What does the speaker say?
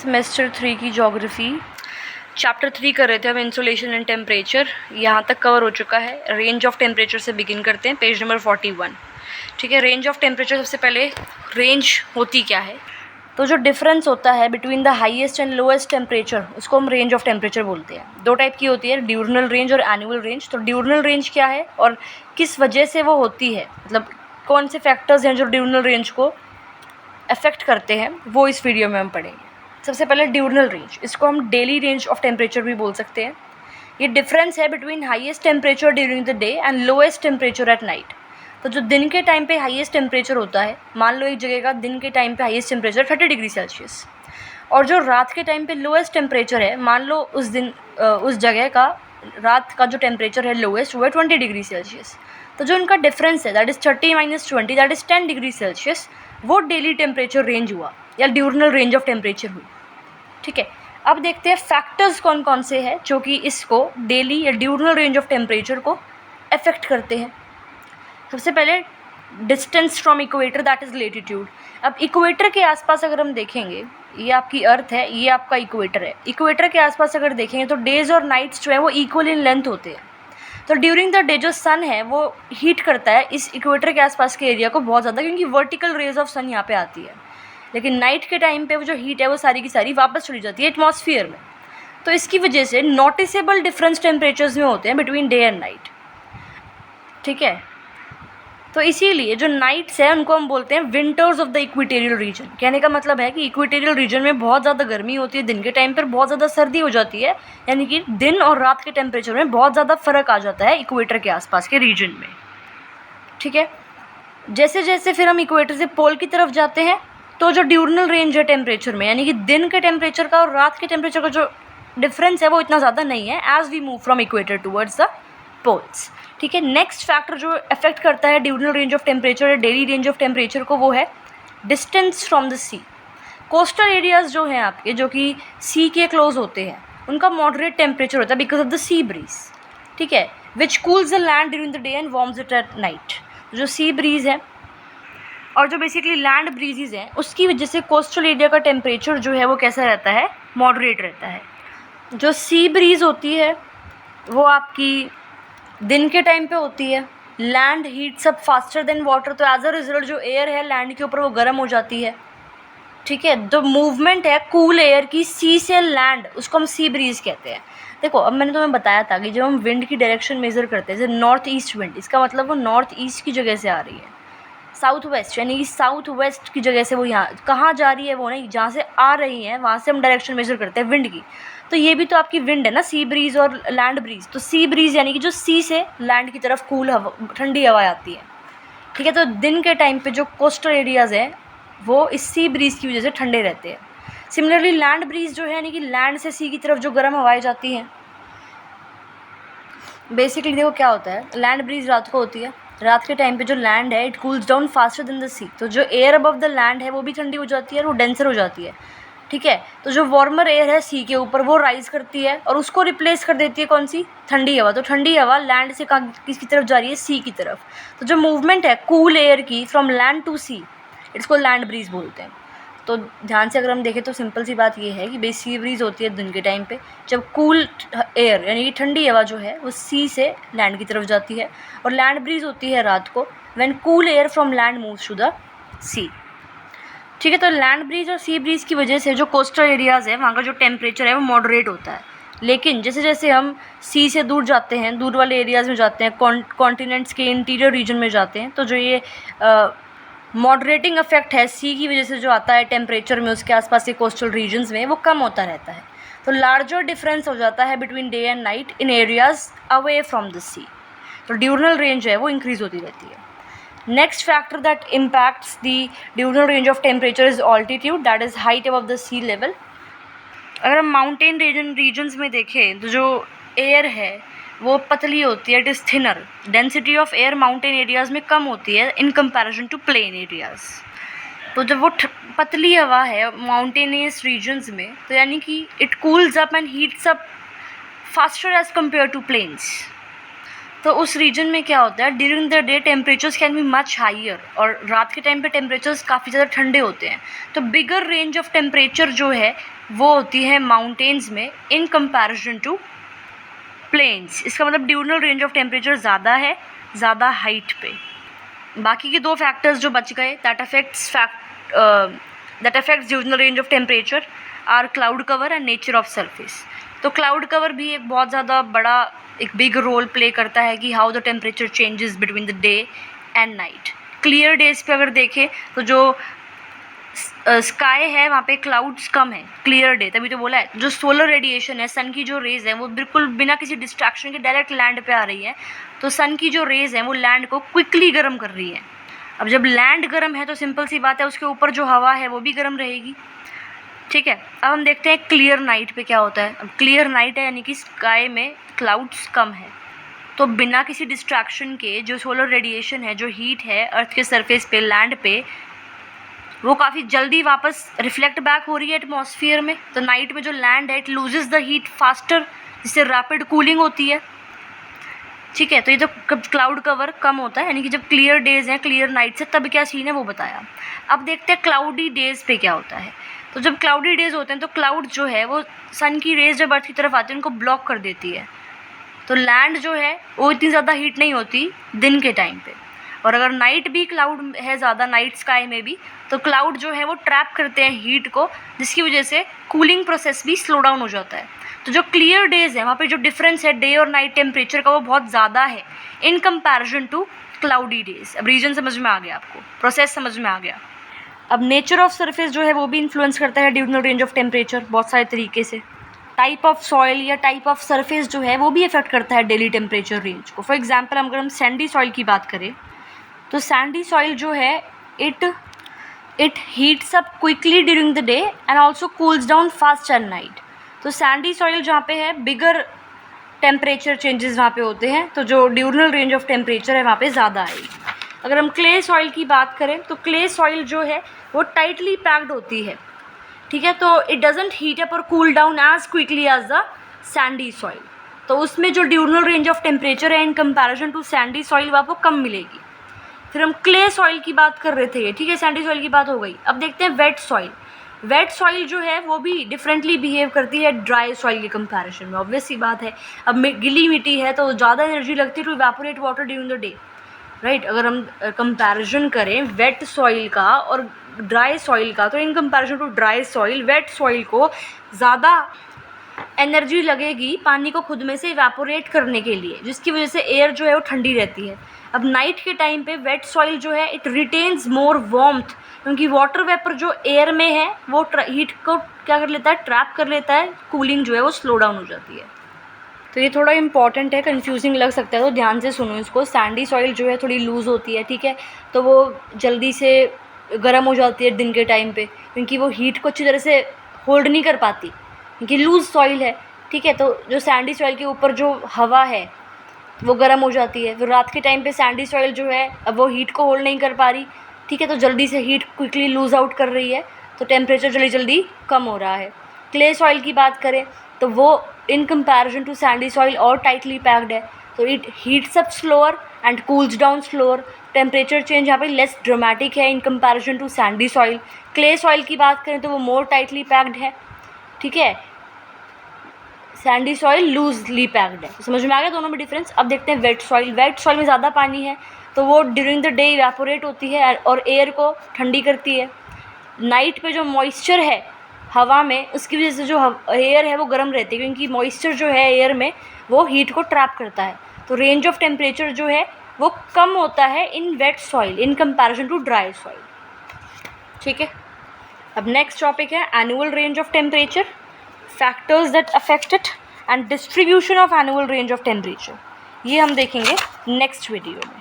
Semester 3 की geography chapter 3 कर रहे थे हम, इंसोलेशन एंड टेम्परेचर। यहाँ तक कवर हो चुका है। रेंज ऑफ टेम्परेचर से बिगिन करते हैं, पेज नंबर 41। ठीक है, रेंज ऑफ टेम्परेचर, सबसे पहले रेंज होती क्या है? तो जो डिफरेंस होता है between the highest and lowest temperature, उसको हम रेंज ऑफ टेम्परेचर बोलते हैं। दो टाइप की होती है, ड्यूरनल रेंज और एनुअल रेंज। तो ड्यूरनल रेंज क्या है और किस वजह से वो होती है, मतलब कौन से फैक्टर्स हैं जो ड्यूरनल रेंज को अफेक्ट करते हैं, वो इस वीडियो में हम पढ़ेंगे। सबसे पहले ड्यूरनल रेंज, इसको हम डेली रेंज ऑफ टेम्परेचर भी बोल सकते हैं। ये डिफरेंस है between highest temperature during the day and lowest temperature at night. तो जो दिन के टाइम पे हाईएस्ट टेम्परेचर होता है, मान लो एक जगह का दिन के टाइम पे हाईएस्ट टेम्परेचर 30 डिग्री सेल्सियस, और जो रात के टाइम पे लोएस्ट टेम्परेचर है, मान लो उस दिन उस जगह का रात का जो टेम्परेचर है लोएस्ट, वो है 20 डिग्री सेल्सियस। तो जो उनका डिफरेंस है, that is 30 - 20, that is 10 degree Celsius, वो डेली टेम्परेचर रेंज हुआ या ड्यूरनल रेंज ऑफ टेम्परेचर हुई। ठीक है, अब देखते हैं फैक्टर्स कौन कौन से हैं जो कि इसको डेली या ड्यूरनल रेंज ऑफ टेम्परेचर को अफेक्ट करते हैं। सबसे पहले distance from equator, that is latitude. अब इक्वेटर के आसपास अगर हम देखेंगे, ये आपकी अर्थ है, ये आपका इक्वेटर है। इक्वेटर के आसपास अगर देखेंगे तो डेज और नाइट्स जो है वो इक्वल इन लेंथ होते हैं। तो ड्यूरिंग द डे जो सन है वो हीट करता है इस इक्वेटर के आसपास के एरिया को बहुत ज़्यादा, क्योंकि वर्टिकल रेज ऑफ सन यहाँ पे आती है। लेकिन नाइट के टाइम पे वो जो हीट है वो सारी की सारी वापस चली जाती है एटमॉस्फेयर में। तो इसकी वजह से नोटिसेबल डिफरेंस टेम्परेचर्स में होते हैं बिटवीन डे एंड नाइट। ठीक है, तो इसीलिए जो नाइट्स है उनको हम बोलते हैं winters of the equatorial region. कहने का मतलब है कि इक्वेटोरियल रीजन में बहुत ज़्यादा गर्मी होती है, दिन के टाइम पर बहुत ज़्यादा सर्दी हो जाती है, यानी कि दिन और रात के टेम्परेचर में बहुत ज़्यादा फ़र्क आ जाता है इक्वेटर के आसपास के रीजन में। ठीक है, जैसे जैसे फिर हम इक्वेटर से पोल की तरफ जाते हैं तो जो ड्यूरनल रेंज है टेम्परेचर में, यानी कि दिन के टेम्परेचर का और रात के टेम्परेचर का जो डिफरेंस है वो इतना ज़्यादा नहीं है as we move from equator towards the poles. ठीक है, नेक्स्ट फैक्टर जो अफेक्ट करता है ड्यूरनल रेंज ऑफ टेम्परेचर या डेली रेंज ऑफ टेम्परेचर को, वो है distance from the sea. Coastal areas जो हैं आपके, जो कि सी के क्लोज होते हैं, उनका मॉडरेट टेम्परेचर होता है because of the sea breeze. ठीक है, which cools the land during the day and warms it at night. जो सी ब्रीज है और जो बेसिकली लैंड ब्रीजेज हैं, उसकी वजह से कोस्टल एरिया का टेम्परेचर जो है वो कैसा रहता है, मॉडरेट रहता है। जो सी ब्रीज होती है वो आपकी दिन के टाइम पे होती है। Land heats up faster than water, तो एज अ रिजल्ट जो एयर है लैंड के ऊपर वो गर्म हो जाती है। ठीक है, जो मूवमेंट है कूल एयर की सी से लैंड, उसको हम सी ब्रीज कहते हैं। देखो, अब मैंने तुम्हें बताया था कि जब हम विंड की डायरेक्शन मेज़र करते हैं, जैसे नॉर्थ ईस्ट विंड, इसका मतलब वो नॉर्थ ईस्ट की जगह से आ रही है। साउथ वेस्ट, यानी कि साउथ वेस्ट की जगह से वो यहाँ कहाँ जा रही है, वो नहीं, जहाँ से आ रही है वहाँ से हम डायरेक्शन मेज़र करते हैं विंड की। तो ये भी तो आपकी विंड है ना, सी ब्रीज और लैंड ब्रीज। तो सी ब्रीज यानी कि जो सी से लैंड की तरफ कूल हवा, ठंडी हवा आती है। ठीक है, तो दिन के टाइम पे जो कोस्टल एरियाज़ हैं वो इस सी ब्रीज की वजह से ठंडे रहते हैं। सिमिलरली लैंड ब्रीज जो है, यानी कि लैंड से सी की तरफ जो गर्म हवाएं जाती हैं, बेसिकली देखो क्या होता है, लैंड ब्रीज रात को होती है। रात के टाइम पे जो लैंड है it cools down faster than the sea, तो जो एयर अबव द लैंड है वो भी ठंडी हो जाती है और वो डेंसर हो जाती है। ठीक है, तो जो वार्मर एयर है सी के ऊपर वो राइज करती है और उसको रिप्लेस कर देती है कौन सी, ठंडी हवा। तो ठंडी हवा लैंड से किसकी तरफ जा रही है, सी की तरफ। तो जो मूवमेंट है कूल एयर की फ्रॉम लैंड टू सी, इसको लैंड ब्रीज बोलते हैं। तो ध्यान से अगर हम देखें तो सिंपल सी बात ये है कि बेस सी ब्रीज होती है दिन के टाइम पे, जब कूल एयर यानी कि ठंडी हवा जो है वो सी से लैंड की तरफ जाती है, और लैंड ब्रीज होती है रात को when cool air from land moves to the sea. ठीक है, तो लैंड ब्रीज और सी ब्रीज की वजह से जो कोस्टल एरियाज़ है वहाँ का जो टेम्परेचर है वो मॉडरेट होता है। लेकिन जैसे जैसे हम सी से दूर जाते हैं, दूर वाले एरियाज़ में जाते हैं, कॉन्टिनेंट्स के इंटीरियर रीजन में जाते हैं, तो जो ये मॉडरेटिंग इफेक्ट है सी की वजह से जो आता है टेम्परेचर में उसके आसपास के कोस्टल रीजन्स में, वो कम होता रहता है। तो लार्जर डिफरेंस हो जाता है between day and night in areas away from the sea. तो ड्यूरनल रेंज है वो इंक्रीज़ होती रहती है। Next factor that impacts the diurnal range of temperature is altitude, that is height above the sea level. अगर हम mountain regions में देखें तो जो एयर है वो पतली होती है, it is thinner. Density of air mountain areas में कम होती है in comparison to plain areas. तो जब वो पतली हवा है माउंटेनियस रीजन्स में, तो यानी कि it cools up and heats up faster as compare to plains. तो उस रीजन में क्या होता है, during the day temperatures can be much higher, और रात के टाइम पे टेम्परेचर्स काफ़ी ज़्यादा ठंडे होते हैं। तो बिगर रेंज ऑफ टेम्परेचर जो है वो होती है माउंटेन्स में इन कंपैरिजन टू प्लेन्स। इसका मतलब ड्यूरनल रेंज ऑफ टेम्परेचर ज़्यादा है ज़्यादा हाइट पे। बाकी के दो फैक्टर्स जो बच गए that affects diurnal range of temperature are cloud cover and nature of surface. तो क्लाउड कवर भी एक बहुत ज़्यादा बड़ा एक बिग रोल प्ले करता है कि how the temperature changes between the day and night. Clear days पे अगर देखें तो जो स्काई है वहाँ पे क्लाउड्स कम है, क्लियर डे, तभी तो बोला है। जो सोलर रेडिएशन है, सन की जो रेज़ है वो बिल्कुल बिना किसी डिस्ट्रैक्शन के डायरेक्ट लैंड पे आ रही है, तो सन की जो रेज़ हैं वो लैंड को क्विकली गर्म कर रही है। अब जब लैंड गर्म है तो सिंपल सी बात है उसके ऊपर जो हवा है वो भी गर्म रहेगी, ठीक है। अब हम देखते हैं क्लियर नाइट पे क्या होता है। अब क्लियर नाइट है यानी कि स्काई में क्लाउड्स कम है, तो बिना किसी डिस्ट्रैक्शन के जो सोलर रेडिएशन है, जो हीट है अर्थ के सरफेस पे, लैंड पे, वो काफ़ी जल्दी वापस रिफ्लेक्ट बैक हो रही है एटमॉस्फेयर में। तो नाइट में जो लैंड है it loses the heat faster, जिससे रैपिड कूलिंग होती है, ठीक है। तो ये तो क्लाउड कवर कम होता है यानी कि जब क्लियर डेज हैं, क्लियर नाइट्स है, तब क्या सीन है वो बताया। अब देखते हैं क्लाउडी डेज पे क्या होता है। तो जब क्लाउडी डेज होते हैं तो क्लाउड जो है वो सन की रेज जब अर्थ की तरफ आती है उनको ब्लॉक कर देती है, तो लैंड जो है वो इतनी ज़्यादा हीट नहीं होती दिन के टाइम पे। और अगर नाइट भी क्लाउड है ज़्यादा, नाइट स्काई में भी, तो क्लाउड जो है वो ट्रैप करते हैं हीट को, जिसकी वजह से कूलिंग प्रोसेस भी स्लो डाउन हो जाता है। तो जो क्लियर डेज है वहाँ पे जो डिफरेंस है डे और नाइट टेम्परेचर का वो बहुत ज़्यादा है in comparison to cloudy days. अब रीजन समझ में आ गया आपको, प्रोसेस समझ में आ गया। अब नेचर ऑफ सरफेस जो है वो भी इन्फ्लुएंस करता है ड्यूरनल रेंज ऑफ टेम्परेचर बहुत सारे तरीके से। टाइप ऑफ सॉइल या टाइप ऑफ सरफेस जो है वो भी इफेक्ट करता है डेली टेम्परेचर रेंज को। फॉर एग्जांपल अगर हम सैंडी सॉइल की बात करें तो सैंडी सॉइल जो है it heats up quickly during the day and also cools down fast at night. तो सैंडी सॉइल जहाँ पे है बिगर टेम्परेचर चेंजेस वहाँ पे होते हैं, तो जो ड्यूरनल रेंज ऑफ टेम्परेचर है वहाँ पे ज़्यादा आएगी। अगर हम क्ले सॉइल की बात करें तो क्ले सॉइल जो है वो टाइटली पैक्ड होती है, ठीक है। तो इट डजेंट हीट अप और cool down as quickly as the sandy soil. तो उसमें जो ड्यूरनल रेंज ऑफ टेम्परेचर है in comparison to sandy soil वो आपको कम मिलेगी। फिर हम क्ले सॉइल की बात कर रहे थे, ठीक है, सैंडी सॉइल की बात हो गई। अब देखते हैं वेट सॉइल। वेट सॉइल जो है वो भी डिफरेंटली बिहेव करती है ड्राई सॉइल के कंपैरिजन में, ऑब्वियस सी बात है। अब गिली मिट्टी है तो ज़्यादा एनर्जी लगती है to evaporate water during the day, right. अगर हम कंपैरिजन करें वेट सॉइल का और ड्राई सॉइल का, तो in comparison to dry soil wet soil को ज़्यादा एनर्जी लगेगी पानी को खुद में से इवेपोरेट करने के लिए, जिसकी वजह से एयर जो है वो ठंडी रहती है। अब नाइट के टाइम पे वेट सॉइल जो है इट रिटेन्स मोर वार्मथ, क्योंकि वाटर वेपर जो एयर में है वो हीट को क्या कर लेता है, ट्रैप कर लेता है, कूलिंग जो है वो स्लो डाउन हो जाती है। तो ये थोड़ा इंपॉर्टेंट है, कंफ्यूजिंग लग सकता है तो ध्यान से सुनो इसको। सैंडी सॉइल जो है थोड़ी लूज़ होती है, ठीक है, तो वो जल्दी से गर्म हो जाती है दिन के टाइम पे, क्योंकि वो हीट को अच्छी तरह से होल्ड नहीं कर पाती, क्योंकि लूज़ सॉइल है, ठीक है। तो जो सैंडी सॉइल के ऊपर जो हवा है वो गर्म हो जाती है। फिर रात के टाइम पे सैंडी सॉइल जो है अब वो हीट को होल्ड नहीं कर पा रही, ठीक है, तो जल्दी से हीट क्विकली लूज़ आउट कर रही है, तो टेम्परेचर जल्दी जल्दी कम हो रहा है। क्ले सॉइल की बात करें तो वो in comparison to sandy soil और टाइटली पैक्ड है, तो it heats up slower and cools down slower. Temperature change यहाँ पे लेस ड्रामेटिक है in comparison to sandy soil. Clay soil की बात करें तो वो मोर टाइटली पैक्ड है, ठीक है, सैंडी सॉइल लूजली पैक्ड है। तो समझ में आ गया दोनों में डिफरेंस। अब देखते हैं वेट सॉइल। वेट सॉइल में ज़्यादा पानी है तो वो ड्यूरिंग द डे इवेपोरेट होती है और एयर को ठंडी करती है। नाइट पे जो मॉइस्चर है हवा में, उसकी वजह से जो एयर है वो गर्म रहती है, क्योंकि मॉइस्चर जो है एयर में वो हीट को ट्रैप करता है। तो रेंज ऑफ टेम्परेचर जो है वो कम होता है in wet soil in comparison to dry soil, ठीक है। अब नेक्स्ट टॉपिक है annual range of temperature, factors that affect it and distribution of annual range of temperature. ये हम देखेंगे नेक्स्ट वीडियो में।